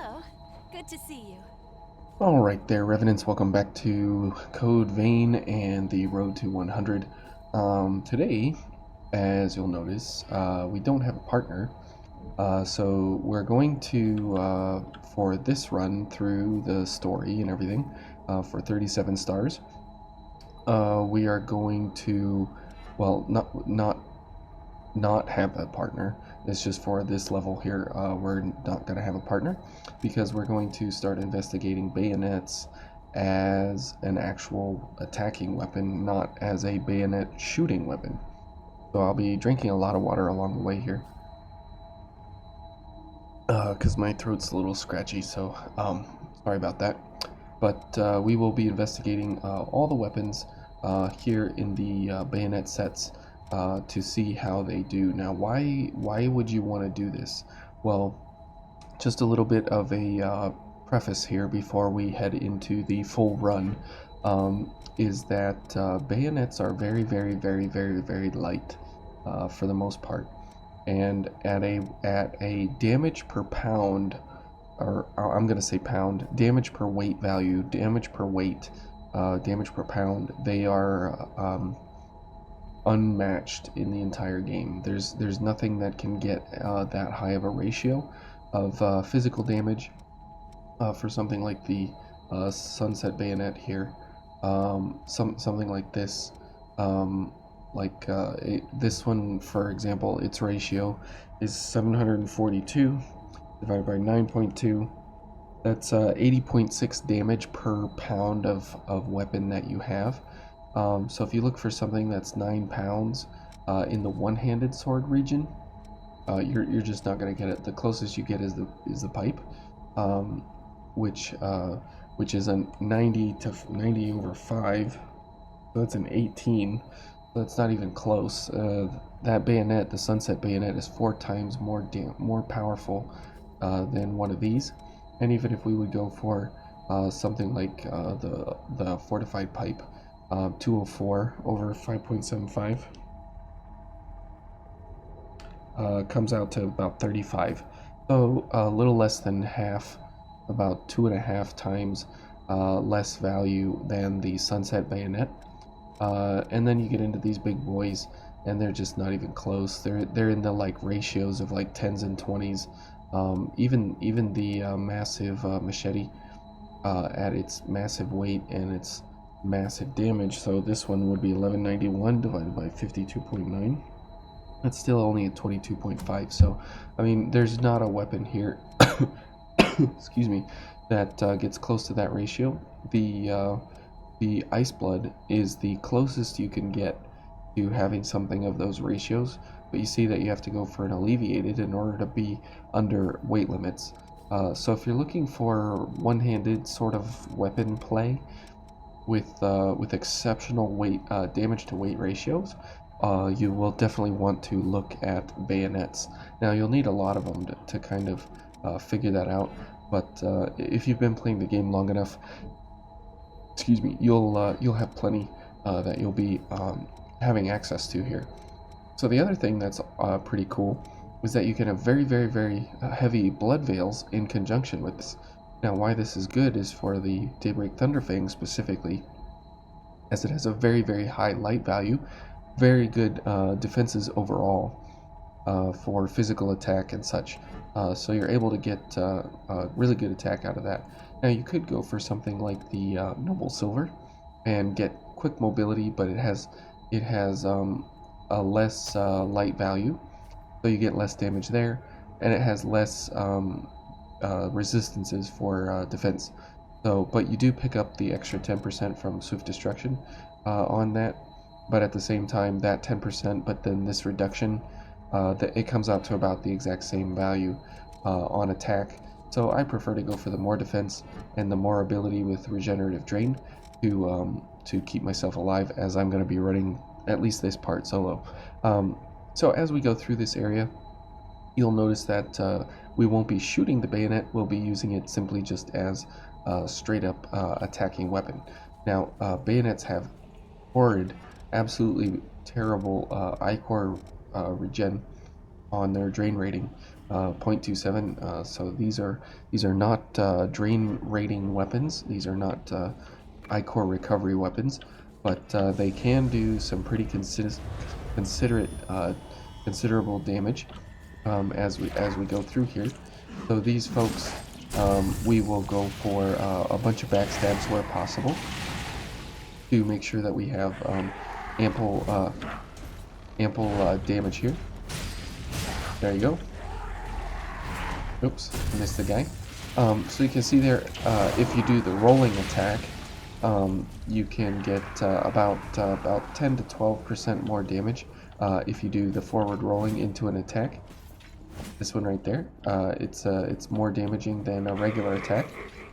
Hello. Good to see you. Alright there, Revenants, welcome back to Code Vein and the Road to 100. Today, as you'll notice, we don't have a partner, so we're going to, for this run through the story and everything, for 37 stars, we are going to, well, not have a partner. It's just for this level here, we're not going to have a partner because we're going to start investigating bayonets as an actual attacking weapon, not as a bayonet shooting weapon. So I'll be drinking a lot of water along the way here because my throat's a little scratchy, so sorry about that. But we will be investigating all the weapons here in the bayonet sets to see how they do. Now, why would you want to do this? Well, just a little bit of a preface here before we head into the full run is that bayonets are very, very, very, very, very light for the most part, and at a damage per pound, or I'm going to say pound, damage per weight value, damage per weight, damage per pound, they are unmatched in the entire game. There's nothing that can get that high of a ratio of physical damage for something like the Sunset Bayonet here. Something like this, this one, for example, its ratio is 742 divided by 9.2. That's 80.6 damage per pound of weapon that you have. So if you look for something that's 9 pounds in the one-handed sword region, you're just not going to get it. The closest you get is the pipe, um, which is a 90 to 90 over 5. So that's an 18. So that's not even close. That bayonet, the Sunset Bayonet, is 4 times more powerful than one of these. And even if we would go for something like the fortified pipe, 204 over 5.75 comes out to about 35. So a little less than half, about 2.5 times less value than the Sunset Bayonet. And then you get into these big boys, and they're just not even close. They're in the like ratios of like 10s and 20s. Even the massive machete at its massive weight and its massive damage. So this one would be 1191 divided by 52.9. That's still only at 22.5. So, I mean, there's not a weapon here, excuse me, that gets close to that ratio. The Ice Blood is the closest you can get to having something of those ratios, but you see that you have to go for an alleviated in order to be under weight limits. So if you're looking for one-handed sort of weapon play with exceptional weight damage to weight ratios, you will definitely want to look at bayonets. Now you'll need a lot of them to kind of figure that out, but if you've been playing the game long enough, excuse me, you'll have plenty that you'll be having access to here. So the other thing that's pretty cool is that you can have very, very, very heavy blood veils in conjunction with this. Now, why this is good is for the Daybreak Thunderfang specifically, as it has a very, very high light value, very good defenses overall for physical attack and such. So you're able to get a really good attack out of that. Now you could go for something like the Noble Silver and get quick mobility, but it has a less light value, so you get less damage there, and it has less resistances for defense. So, but you do pick up the extra 10% from Swift Destruction on that, but at the same time, that 10%, but then this reduction, it comes out to about the exact same value on attack. So I prefer to go for the more defense and the more ability with Regenerative Drain to keep myself alive, as I'm going to be running at least this part solo. So as we go through this area, you'll notice that we won't be shooting the bayonet, we'll be using it simply just as a straight up attacking weapon. Now, bayonets have horrid, absolutely terrible Ichor regen on their drain rating, 0.27. So these are not drain rating weapons. These are not I-core recovery weapons, but they can do some pretty considerable damage as we go through here. So these folks, we will go for a bunch of backstabs where possible to make sure that we have ample damage here. There you go. Oops, missed the guy. So you can see there, if you do the rolling attack, you can get about 10 to 12% more damage if you do the forward rolling into an attack. This one right there, it's more damaging than a regular attack.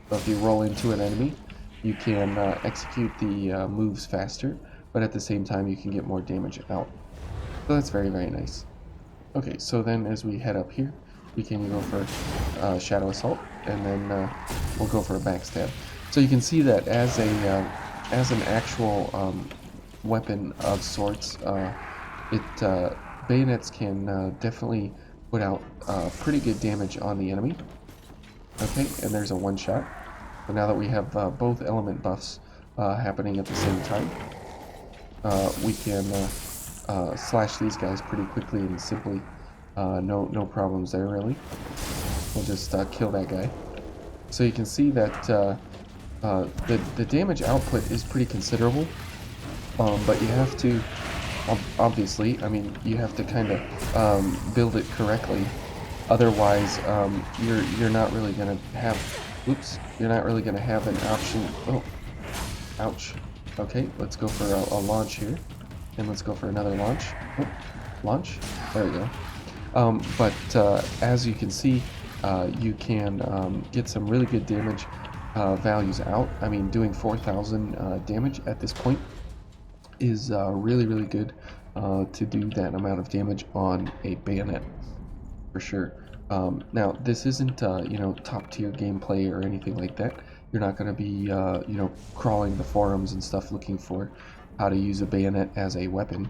So if you roll into an enemy, you can execute the moves faster, but at the same time you can get more damage out. So that's very, very nice. Okay, so then as we head up here, we can go for Shadow Assault, and then we'll go for a backstab. So you can see that as an actual weapon of sorts, bayonets can definitely put out pretty good damage on the enemy. Okay, and there's a one-shot. So now that we have both element buffs happening at the same time, we can slash these guys pretty quickly and simply. No problems there, really. We'll just kill that guy. So you can see that the damage output is pretty considerable, but you have to, obviously, I mean, you have to kind of build it correctly. Otherwise, you're not really gonna have. Oops, you're not really gonna have an option. Oh, ouch. Okay, let's go for a launch here, and let's go for another launch. Oh, launch. There we go. But as you can see, you can get some really good damage values out. I mean, doing 4,000 damage at this point is really, really good to do that amount of damage on a bayonet, for sure. Now, this isn't, top tier gameplay or anything like that. You're not going to be, crawling the forums and stuff looking for how to use a bayonet as a weapon.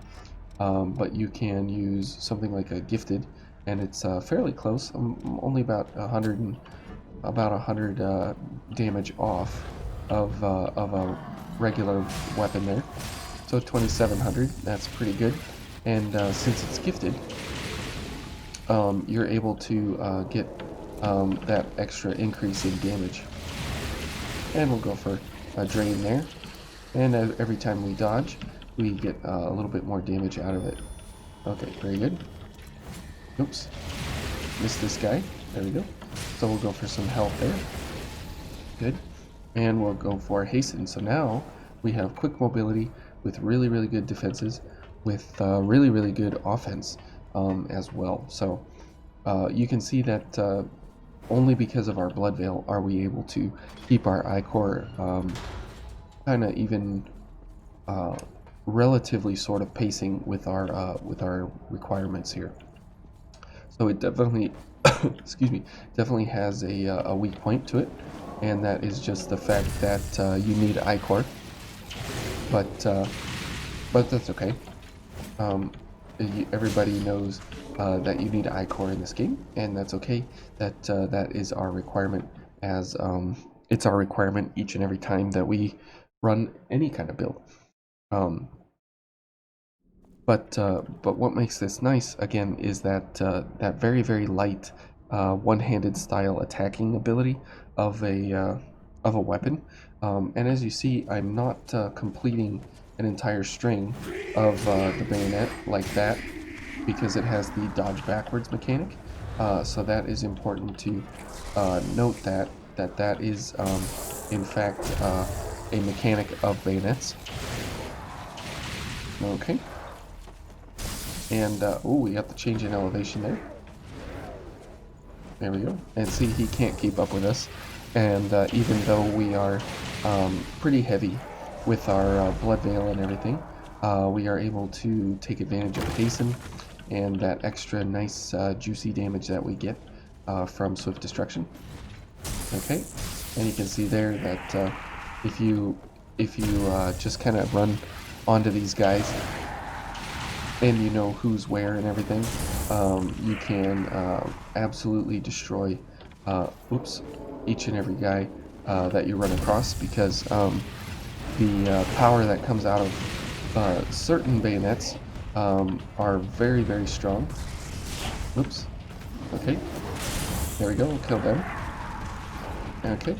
But you can use something like a gifted, and it's fairly close. Only about 100 damage off of a regular weapon there. So 2,700, that's pretty good. And since it's gifted, you're able to get that extra increase in damage. And we'll go for a drain there. And every time we dodge, we get a little bit more damage out of it. Okay, very good. Oops. Missed this guy. There we go. So we'll go for some health there. Good. And we'll go for hasten. So now we have quick mobility with really, really good defenses, with really, really good offense as well. So you can see that only because of our Blood Veil are we able to keep our I-Core kind of even relatively sort of pacing with our requirements here. So it definitely, excuse me, definitely has a weak point to it, and that is just the fact that you need I-Core. But that's okay. Everybody knows that you need I-Core in this game, and that's okay. That is our requirement, as it's our requirement each and every time that we run any kind of build. But what makes this nice again is that that very, very light one-handed style attacking ability of a weapon. And as you see, I'm not completing an entire string of the bayonet like that, because it has the dodge backwards mechanic. So that is important to note that is in fact a mechanic of bayonets. Okay. And, we got the change in elevation there. There we go. And see, he can't keep up with us. And even though we are pretty heavy with our Blood Veil and everything, we are able to take advantage of hasten and that extra nice juicy damage that we get from Swift Destruction. Okay, and you can see there that if you just kind of run onto these guys, and you know who's where and everything, you can absolutely destroy each and every guy that you run across, because the power that comes out of certain bayonets are very, very strong. Oops. Okay. There we go. We'll kill them. Okay.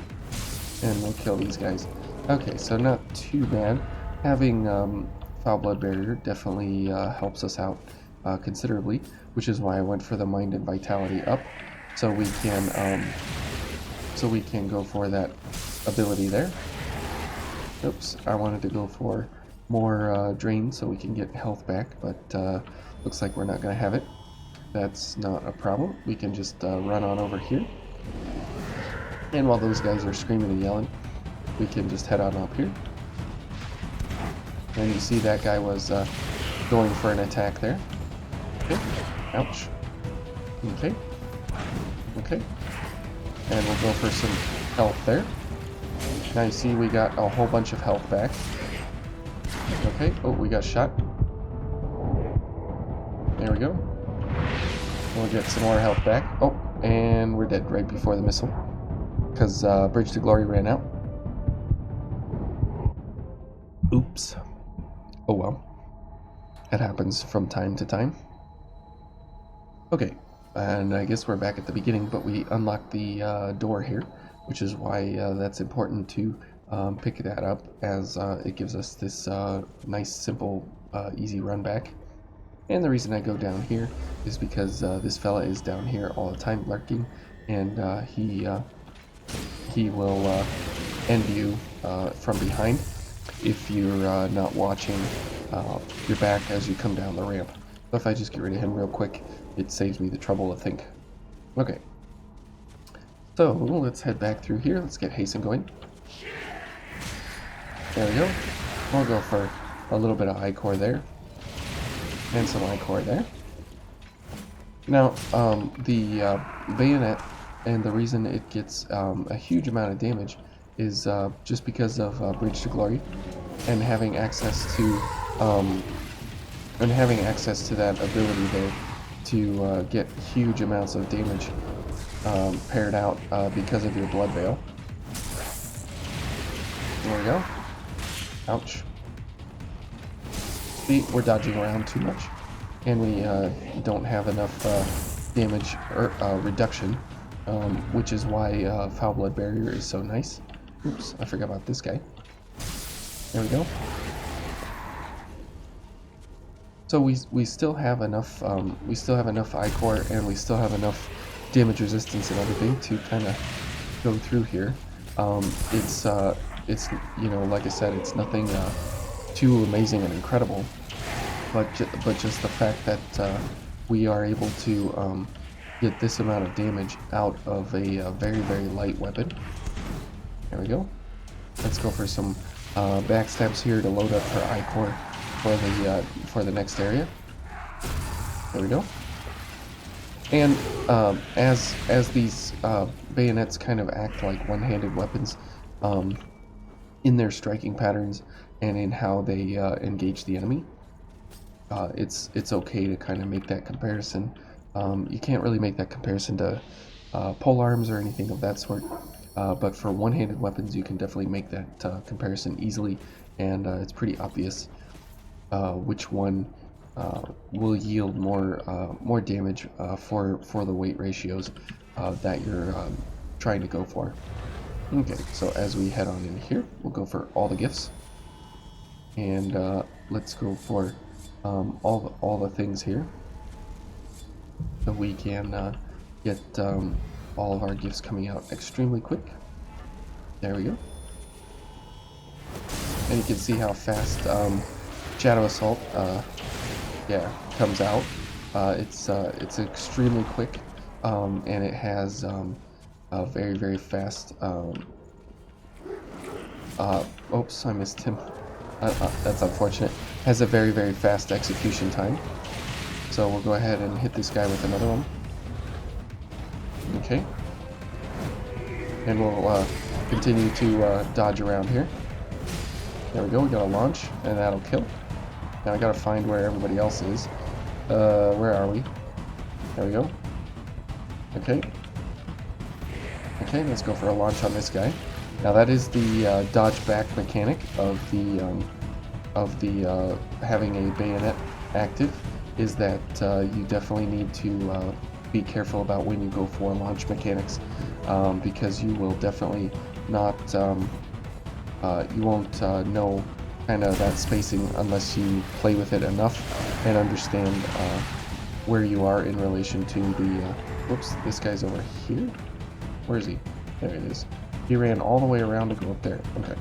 And we'll kill these guys. Okay, so not too bad. Having Foul Blood Barrier definitely helps us out considerably, which is why I went for the Mind and Vitality up, so we can go for that ability there. Oops, I wanted to go for more drain so we can get health back, but looks like we're not going to have it. That's not a problem. We can just run on over here. And while those guys are screaming and yelling, we can just head on up here. And you see that guy was going for an attack there. Okay. Ouch. Okay. Okay. And we'll go for some health there. Now you see we got a whole bunch of health back. Okay. Oh, we got shot. There we go. We'll get some more health back. Oh, and we're dead right before the missile, because Bridge to Glory ran out. Oops. Oh well. That happens from time to time. Okay, and I guess we're back at the beginning, but we unlocked the door here, which is why that's important to pick that up, as it gives us this nice, simple, easy run back. And the reason I go down here is because this fella is down here all the time lurking, and he will end you from behind if you're not watching your back as you come down the ramp. So if I just get rid of him real quick, it saves me the trouble, I think. Okay. So let's head back through here. Let's get hasten going. There we go. We'll go for a little bit of I-core there. And some I-core there. Now, the bayonet, and the reason it gets a huge amount of damage, is just because of Bridge to Glory, and having access to that ability there to get huge amounts of damage paired out because of your Blood Veil. There we go. Ouch. See, we're dodging around too much, and we don't have enough damage reduction, which is why Foul Blood Barrier is so nice. Oops, I forgot about this guy. There we go. So we still have enough I-core, and we still have enough damage resistance and everything to kind of go through here. It's you know, like I said, it's nothing too amazing and incredible, but just the fact that we are able to get this amount of damage out of a very, very light weapon. There we go. Let's go for some backstabs here to load up her I-core for the next area. There we go. And as these bayonets kind of act like one-handed weapons in their striking patterns and in how they engage the enemy, it's okay to kind of make that comparison. You can't really make that comparison to polearms or anything of that sort, but for one-handed weapons you can definitely make that comparison easily, and it's pretty obvious which one will yield more damage for the weight ratios that you're trying to go for. Okay, so as we head on in here, we'll go for all the gifts, and let's go for all the things here, so we can get all of our gifts coming out extremely quick. There we go. And you can see how fast Shadow Assault comes out. It's extremely quick, and it has a very, very fast oops, I missed him. That's unfortunate. Has a very, very fast execution time. So we'll go ahead and hit this guy with another one. Okay. And we'll continue to dodge around here. There we go, we got a launch, and that'll kill. Now I gotta find where everybody else is. Where are we? There we go. Okay. Okay, let's go for a launch on this guy. Now that is the dodge back mechanic of the having a bayonet active, is that you definitely need to be careful about when you go for launch mechanics, because you will definitely not you won't know kind of that spacing unless you play with it enough and understand where you are in relation to the whoops, this guy's over here. Where is he? There he is. He ran all the way around to go up there. Okay.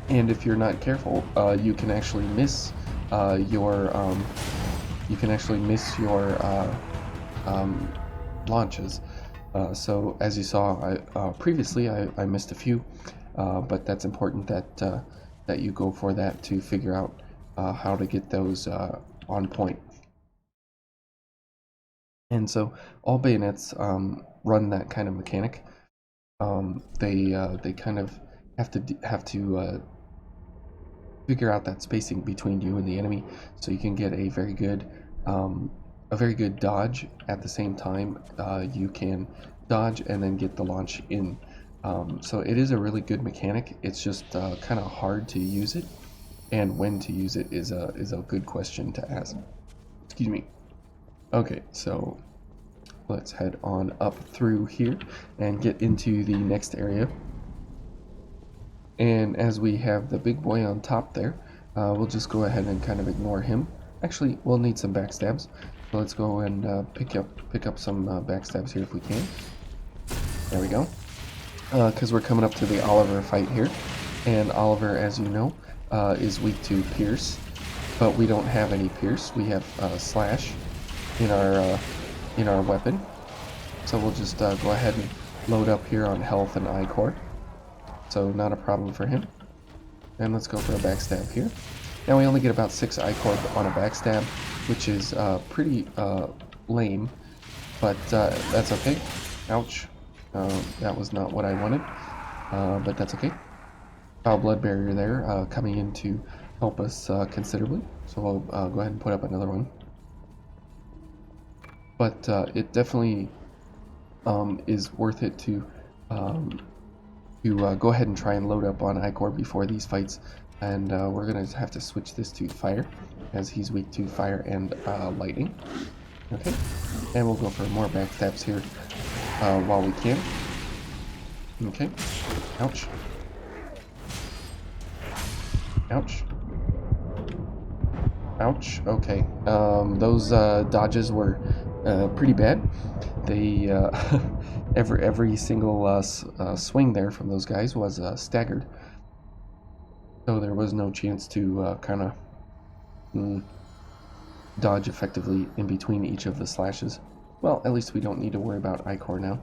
And if you're not careful, you can actually miss your launches. So as you saw, previously I missed a few, but that's important that you go for that to figure out how to get those on point. And so all bayonets run that kind of mechanic. They kind of have to figure out that spacing between you and the enemy, so you can get a very good dodge at the same time. You can dodge and then get the launch in. So it is a really good mechanic. It's just kind of hard to use it, and when to use it is a good question to ask. Excuse me. Okay, so let's head on up through here and get into the next area. And as we have the big boy on top there, we'll just go ahead and kind of ignore him. Actually, we'll need some backstabs. So let's go and pick up some backstabs here if we can. There we go. Because we're coming up to the Oliver fight here. And Oliver, as you know, is weak to Pierce. But we don't have any Pierce. We have Slash in our weapon. So we'll just go ahead and load up here on health and I-core. So not a problem for him. And let's go for a backstab here. Now we only get about 6 I-core on a backstab, which is pretty lame, but that's okay. Ouch. That was not what I wanted, but that's okay. Foul blood barrier there coming in to help us considerably. So we'll go ahead and put up another one. But it definitely is worth it to go ahead and try and load up on I-core before these fights. And we're going to have to switch this to fire, as he's weak to fire and lightning. Okay, and we'll go for more backstabs here while we can. Okay, ouch. Ouch. Ouch, okay. Those dodges were pretty bad. They, every single swing there from those guys was staggered. So there was no chance to kind of dodge effectively in between each of the slashes. Well, at least we don't need to worry about I-core now,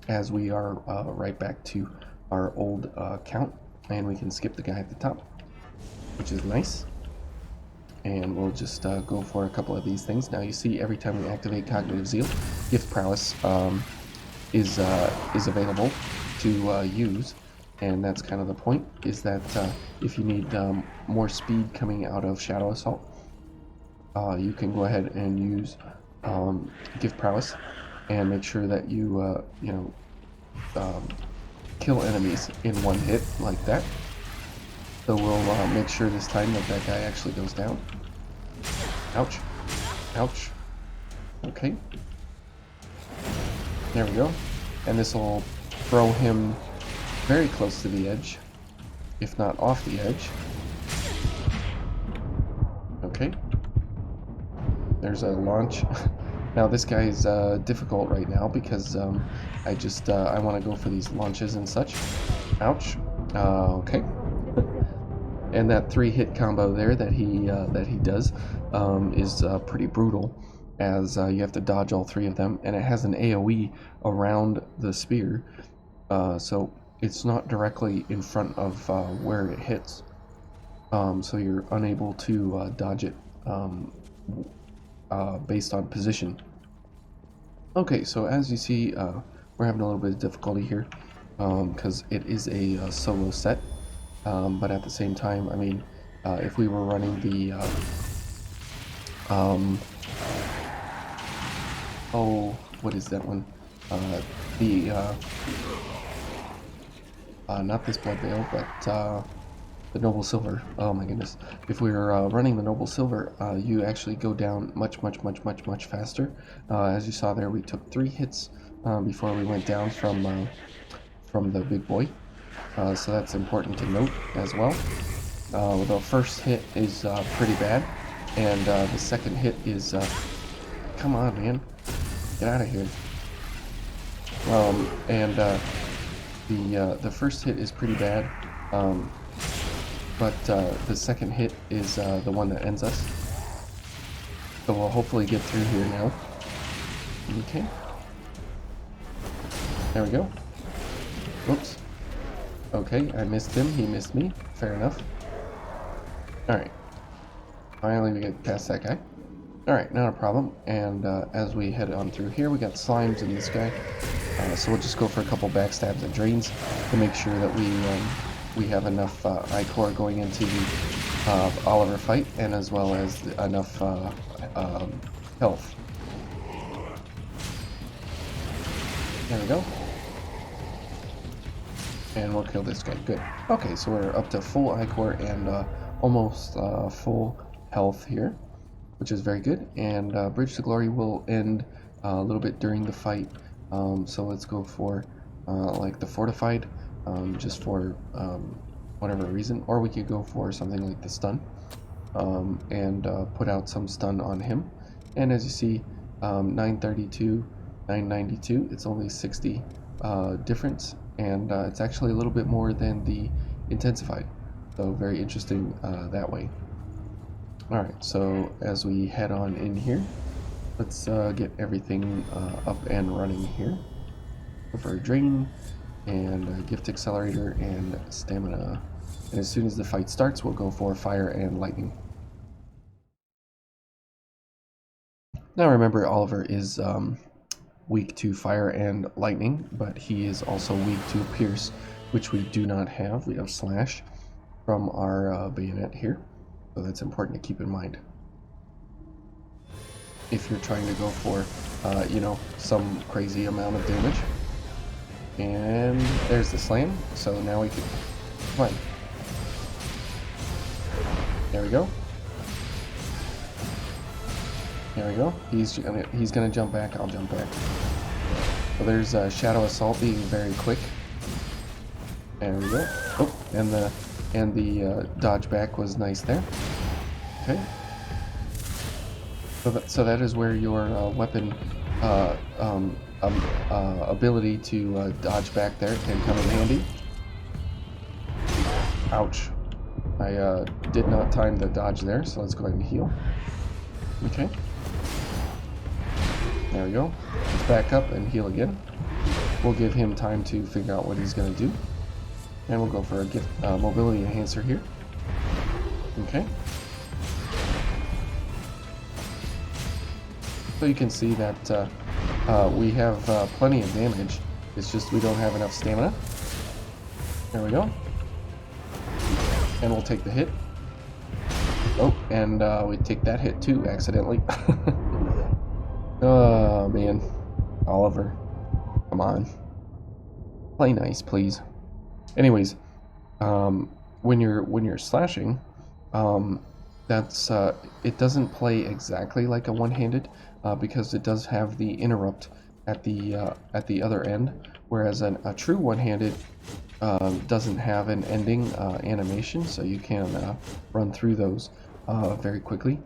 as we are right back to our old count, and we can skip the guy at the top, which is nice. And we'll just go for a couple of these things. Now you see every time we activate Cognitive Zeal, Gift Prowess is available to use. And that's kind of the point, is that if you need more speed coming out of Shadow Assault, you can go ahead and use Gift Prowess and make sure that you, kill enemies in one hit like that. So we'll make sure this time that that guy actually goes down. Ouch. Ouch. Okay. There we go. And this will throw him very close to the edge, if not off the edge. Okay. There's a launch. Now this guy is difficult right now because I want to go for these launches and such. Ouch. Okay. And that 3-hit combo there that he does is pretty brutal, as you have to dodge all 3 of them, and it has an AoE around the spear, so it's not directly in front of where it hits, so you're unable to dodge it based on position. Okay, so as you see, we're having a little bit of difficulty here because it is a solo set. But at the same time, I mean, if we were running the oh, what is that one? The not this blood veil, but the noble silver. Oh my goodness! If we were running the noble silver, you actually go down much faster. As you saw there, we took 3 hits before we went down from the big boy. So that's important to note as well. The first hit is pretty bad, and the second hit is come on, man, get out of here. And the first hit is pretty bad, but the second hit is the one that ends us. So we'll hopefully get through here now. Okay. There we go. Whoops. Okay, I missed him, he missed me. Fair enough. Alright. Finally we get past that guy. Alright, not a problem. And as we head on through here, we got slimes in this guy. So we'll just go for a couple backstabs and drains to make sure that we have enough I-core going into the Oliver fight, and as well as enough health. There we go. And we'll kill this guy. Good. Okay, so we're up to full I-core and almost full health here, which is very good. And Bridge to Glory will end a little bit during the fight. So let's go for like the Fortified, just for whatever reason. Or we could go for something like the Stun, and put out some stun on him. And as you see, 932, 992, it's only 60 difference. And it's actually a little bit more than the Intensified. So very interesting that way. Alright, so as we head on in here, let's get everything up and running here. Go for a Drain, and a Gift Accelerator, and Stamina. And as soon as the fight starts, we'll go for Fire and Lightning. Now remember, Oliver is weak to Fire and Lightning, but he is also weak to Pierce, which we do not have. We have Slash from our Bayonet here, so that's important to keep in mind if you're trying to go for, you know, some crazy amount of damage. And there's the slam, so now we can, come on. There we go. There we go. He's gonna jump back. I'll jump back. So there's Shadow Assault being very quick. There we go. Oh, and the dodge back was nice there. Okay. So that is where your weapon ability to dodge back there can come in handy. Ouch. I did not time the dodge there, so let's go ahead and heal. Okay. There we go. Let's back up and heal again. We'll give him time to figure out what he's going to do. And we'll go for a gift mobility enhancer here. Okay. So you can see that we have plenty of damage. It's just we don't have enough stamina. There we go. And we'll take the hit. Oh, and we take that hit too, accidentally. Oh, man. Oliver. Come on. Play nice, please. Anyways, when you're slashing, that's it doesn't play exactly like a one-handed, because it does have the interrupt at the other end, whereas a true one-handed doesn't have an ending animation, so you can run through those very quickly.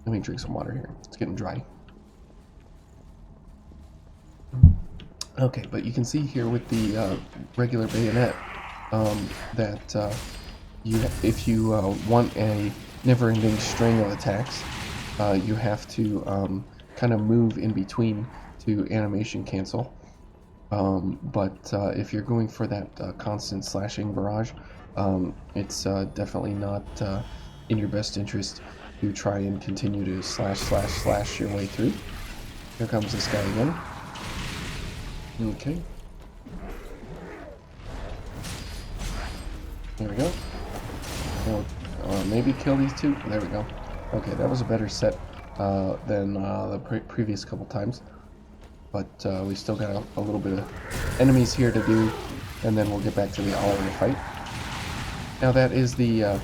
Let me drink some water here. It's getting dry. Okay, but you can see here with the regular bayonet that if you want a never-ending string of attacks, you have to kind of move in between to animation cancel. But if you're going for that constant slashing barrage, it's definitely not in your best interest to try and continue to slash your way through. Here comes this guy again. Okay. There we go. We'll maybe kill these two. There we go. Okay, that was a better set than the previous couple times. But we still got a little bit of enemies here to do, and then we'll get back to the Oliver fight. Now that is the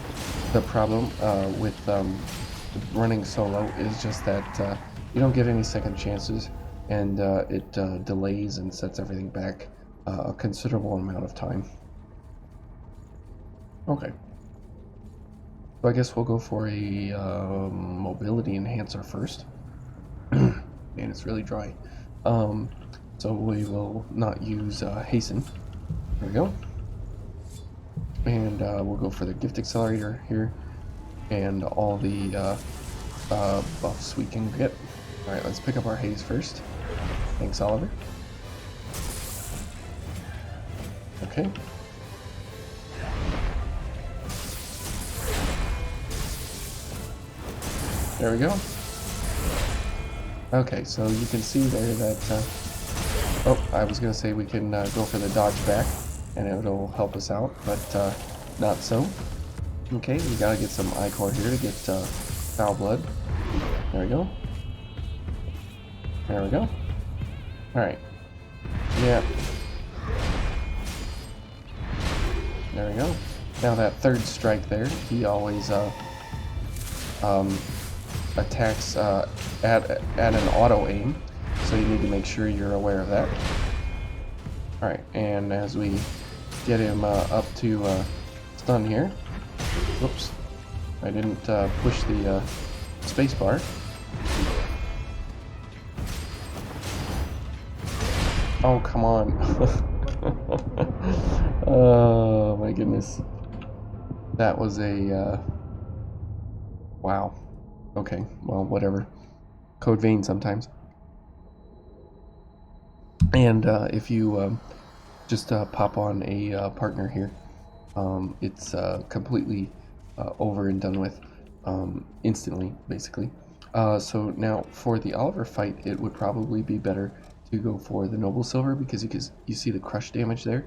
problem with running solo, is just that you don't get any second chances, and it delays and sets everything back a considerable amount of time. Okay. So I guess we'll go for a mobility enhancer first. Man, it's really dry. So we will not use hasten. There we go. And we'll go for the gift accelerator here, and all the buffs we can get. Alright, let's pick up our haze first. Thanks, Oliver. Okay. There we go. Okay, so you can see there that, oh, I was going to say we can go for the dodge back, and it'll help us out, but not so. Okay, we got to get some Ichor here to get foul blood. There we go. There we go. Alright. Yeah. There we go. Now that third strike there, he always attacks at an auto aim, so you need to make sure you're aware of that. Alright, and as we get him up to stun here, whoops, I didn't push the spacebar. Oh, come on. Oh my goodness. That was a wow. Okay, well, whatever. Code vein sometimes. And if you just pop on a partner here, it's completely over and done with instantly, basically. So now for the Oliver fight, it would probably be better to go for the Noble Silver, because you see the crush damage there.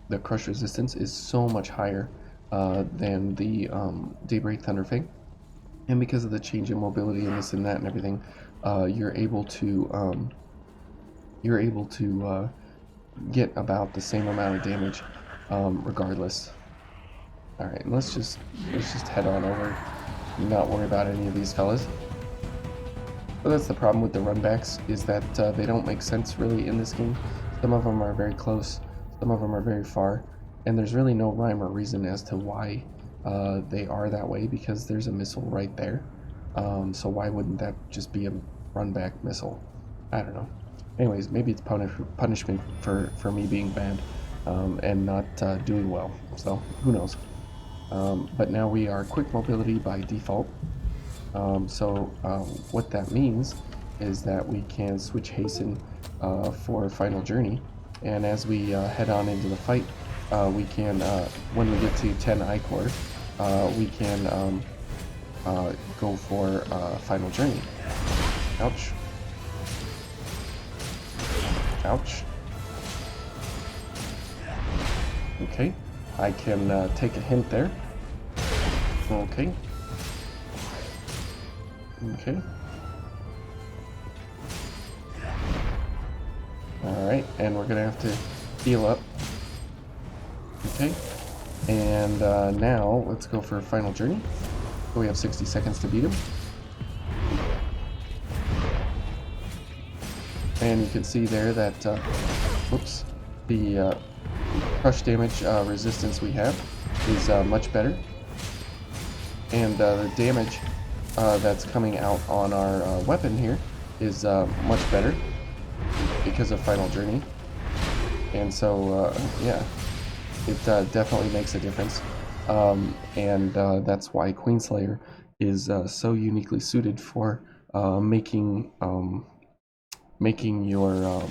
The crush resistance is so much higher than the Daybreak Thunderfang. And because of the change in mobility and this and that and everything, you're able to get about the same amount of damage regardless. All right, let's just head on over and not worry about any of these fellas. But that's the problem with the runbacks, is that they don't make sense really in this game. Some of them are very close, some of them are very far, and there's really no rhyme or reason as to why they are that way, because there's a missile right there. So why wouldn't that just be a run back missile? I don't know. Anyways, maybe it's punishment for me being bad and not doing well. So who knows? But now we are quick mobility by default. What that means is that we can switch hasten for final journey, and as we head on into the fight, we can, when we get to 10 Ichor, we can go for final journey. Ouch. Ouch. Okay, I can take a hint there. Okay. Okay. Alright, and we're gonna have to heal up. Okay. And now let's go for a final journey. So we have 60 seconds to beat him. And you can see there that, whoops, the crush damage resistance we have is much better. And the damage that's coming out on our weapon here is much better because of Final Journey. And so, yeah, it definitely makes a difference. And that's why Queenslayer is so uniquely suited for making your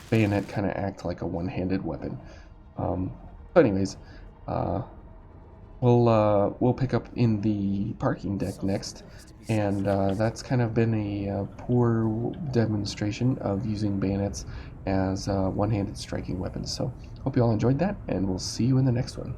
bayonet kind of act like a one-handed weapon. But anyways, we'll pick up in the parking deck next, and that's kind of been a poor demonstration of using bayonets as one-handed striking weapons. So hope you all enjoyed that, and we'll see you in the next one.